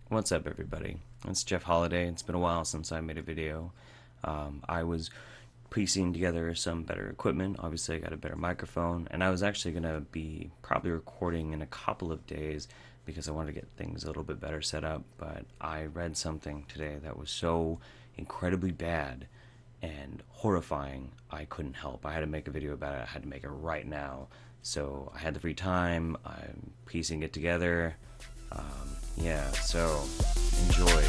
What's up, everybody? It's Jeff Holiday. It's been a while since I made a video. I was piecing together some better equipment. Obviously, I got a better microphone, and I was actually going to be probably recording in a couple of days because I wanted to get things a little bit better set up. But I read something today that was so incredibly bad and horrifying, I couldn't help. I had to make a video about it. I had to make it right now. So I had the free time. I'm piecing it together. Yeah, so enjoy.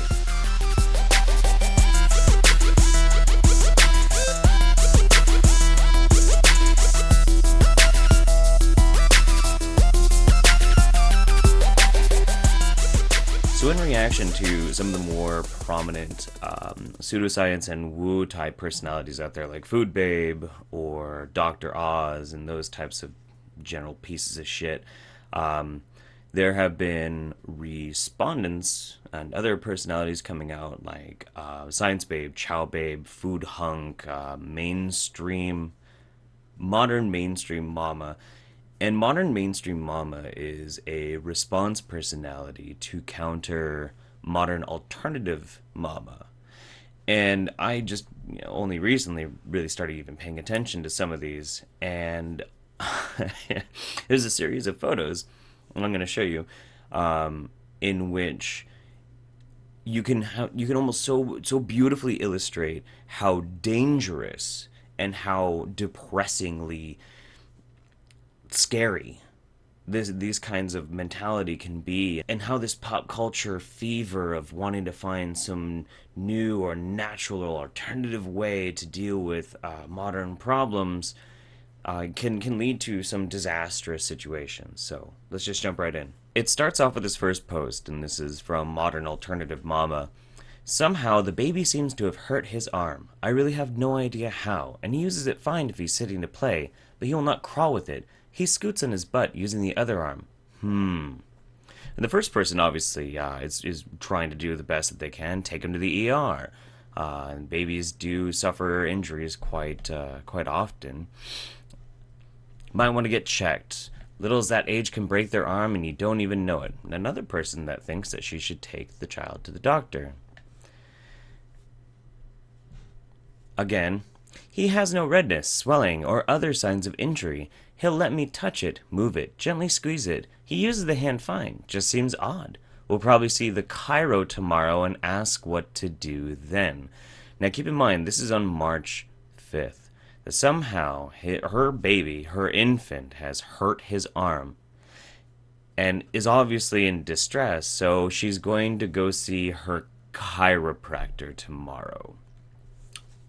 So, in reaction to some of the more prominent pseudoscience and woo type personalities out there, like Food Babe or Dr. Oz and those types of general pieces of shit, there have been respondents and other personalities coming out, like Science Babe, Chow Babe, Food Hunk, modern mainstream Momma. And modern mainstream Momma is a response personality to counter modern alternative Momma. And I just only recently really started even paying attention to some of these. And there's a series of photos, and I'm going to show you, in which you can almost so beautifully illustrate how dangerous and how depressingly scary these kinds of mentality can be, and how this pop culture fever of wanting to find some new or natural or alternative way to deal with modern problems can lead to some disastrous situations. So let's just jump right in. It starts off with this first post, and this is from Modern Alternative Momma. Somehow the baby seems to have hurt his arm. I really have no idea how, and he uses it fine if he's sitting to play, but he will not crawl with it. He scoots on his butt using the other arm. And the first person obviously is trying to do the best that they can, take him to the ER. And babies do suffer injuries quite often. Might want to get checked. Little as that age can break their arm and you don't even know it. Another person that thinks that she should take the child to the doctor. Again, he has no redness, swelling, or other signs of injury. He'll let me touch it, move it, gently squeeze it. He uses the hand fine, just seems odd. We'll probably see the chiro tomorrow and ask what to do then. Now keep in mind, this is on March 5th. That somehow her baby, her infant, has hurt his arm and is obviously in distress, so she's going to go see her chiropractor tomorrow.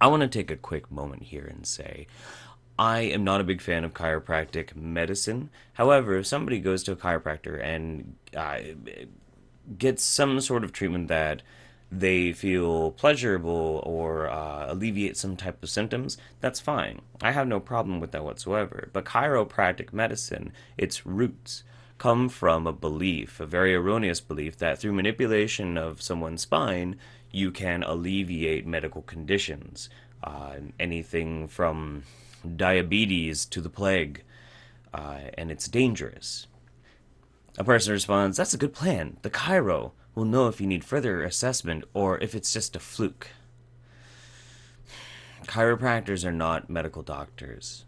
I want to take a quick moment here and say I am not a big fan of chiropractic medicine. However, if somebody goes to a chiropractor and gets some sort of treatment that they feel pleasurable or alleviate some type of symptoms, that's fine. I have no problem with that whatsoever. But chiropractic medicine, its roots, come from a belief, a very erroneous belief, that through manipulation of someone's spine, you can alleviate medical conditions. Anything from diabetes to the plague, and it's dangerous. A person responds, that's a good plan. The chiro will know if you need further assessment or if it's just a fluke. Chiropractors are not medical doctors.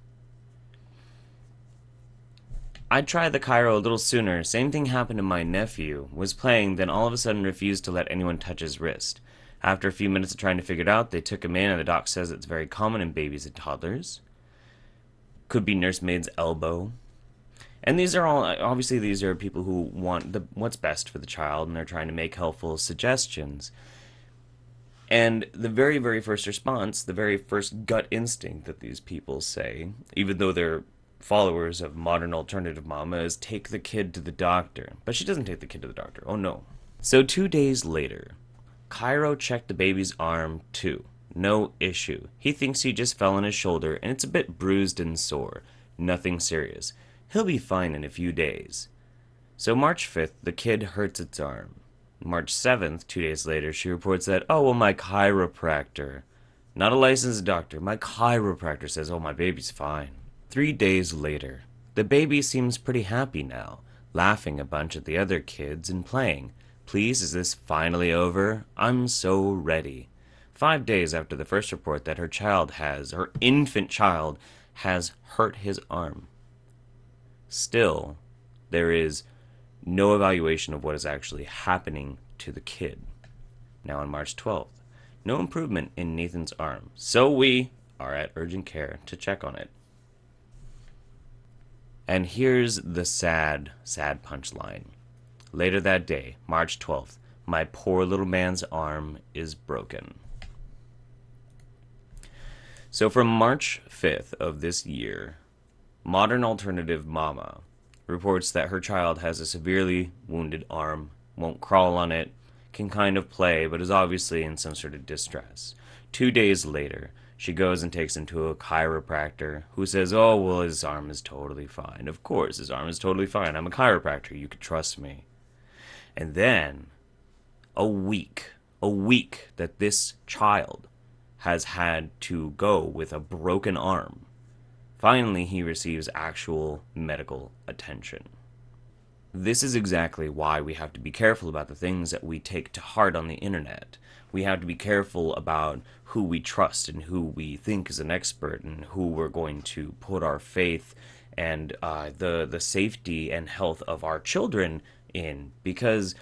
I tried the chiro a little sooner. Same thing happened to my nephew. Was playing, then all of a sudden refused to let anyone touch his wrist. After a few minutes of trying to figure it out, they took him in, and the doc says it's very common in babies and toddlers. Could be nursemaid's elbow. And these are all, obviously these are people who want what's best for the child, and they're trying to make helpful suggestions. And the very, very first response, the very first gut instinct that these people say, even though they're followers of modern alternative Momma, is take the kid to the doctor. But she doesn't take the kid to the doctor. Oh no. So 2 days later, chiro checked the baby's arm too. No issue. He thinks he just fell on his shoulder and it's a bit bruised and sore. Nothing serious. He'll be fine in a few days. So March 5th, the kid hurts its arm. March 7th, 2 days later, she reports that, oh, well, my chiropractor, not a licensed doctor, my chiropractor says, oh, my baby's fine. 3 days later, the baby seems pretty happy now, laughing a bunch at the other kids and playing. Please, is this finally over? I'm so ready. 5 days after the first report that her infant child, has hurt his arm. Still, there is no evaluation of what is actually happening to the kid. Now on March 12th, no improvement in Nathan's arm, so we are at urgent care to check on it. And here's the sad, sad punchline. Later that day, March 12th, my poor little man's arm is broken. So from March 5th of this year, modern alternative Momma reports that her child has a severely wounded arm, won't crawl on it, can kind of play, but is obviously in some sort of distress. 2 days later, she goes and takes him to a chiropractor who says, oh, well, his arm is totally fine. Of course, his arm is totally fine. I'm a chiropractor. You can trust me. And then, a week that this child has had to go with a broken arm, finally he receives actual medical attention. This is exactly why we have to be careful about the things that we take to heart on the internet. We have to be careful about who we trust and who we think is an expert and who we're going to put our faith and the safety and health of our children in. Because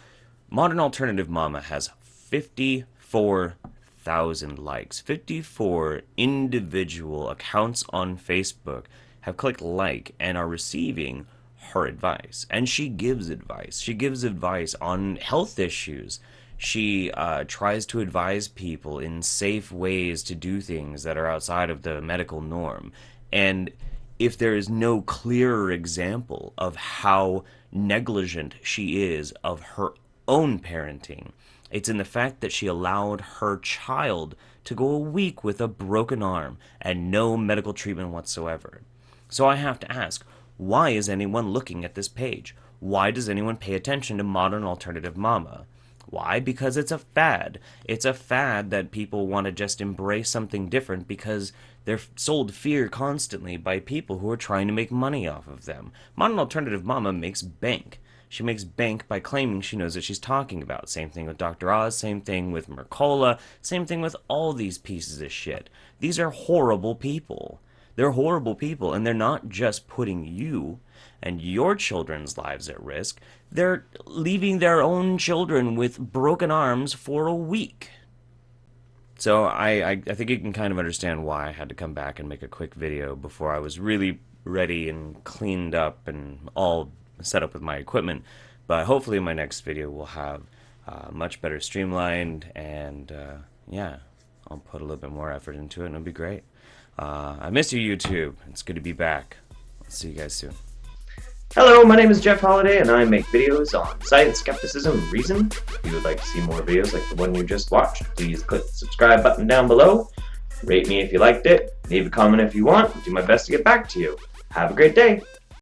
Modern Alternative Momma has 54,000 likes. 54 individual accounts on Facebook have clicked like and are receiving her advice. And she gives advice. She gives advice on health issues. She tries to advise people in safe ways to do things that are outside of the medical norm. And if there is no clearer example of how negligent she is of her own parenting, it's in the fact that she allowed her child to go a week with a broken arm and no medical treatment whatsoever. So I have to ask, why is anyone looking at this page? Why does anyone pay attention to Modern Alternative Momma? Why? Because it's a fad. It's a fad that people want to just embrace something different because they're sold fear constantly by people who are trying to make money off of them. Modern Alternative Momma makes bank. She makes bank by claiming she knows what she's talking about. Same thing with Dr. Oz, same thing with Mercola, same thing with all these pieces of shit. These are horrible people. They're horrible people, and they're not just putting you and your children's lives at risk. They're leaving their own children with broken arms for a week. So I think you can kind of understand why I had to come back and make a quick video before I was really ready and cleaned up and all set up with my equipment. But hopefully my next video will have much better streamlined, and yeah, I'll put a little bit more effort into it and it'll be great. I miss you, YouTube. It's good to be back. I'll see you guys soon. Hello, my name is Jeff Holiday, and I make videos on science, skepticism, and reason. If you would like to see more videos like the one you just watched, please click the subscribe button down below. Rate me if you liked it. Leave a comment if you want. I'll do my best to get back to you. Have a great day.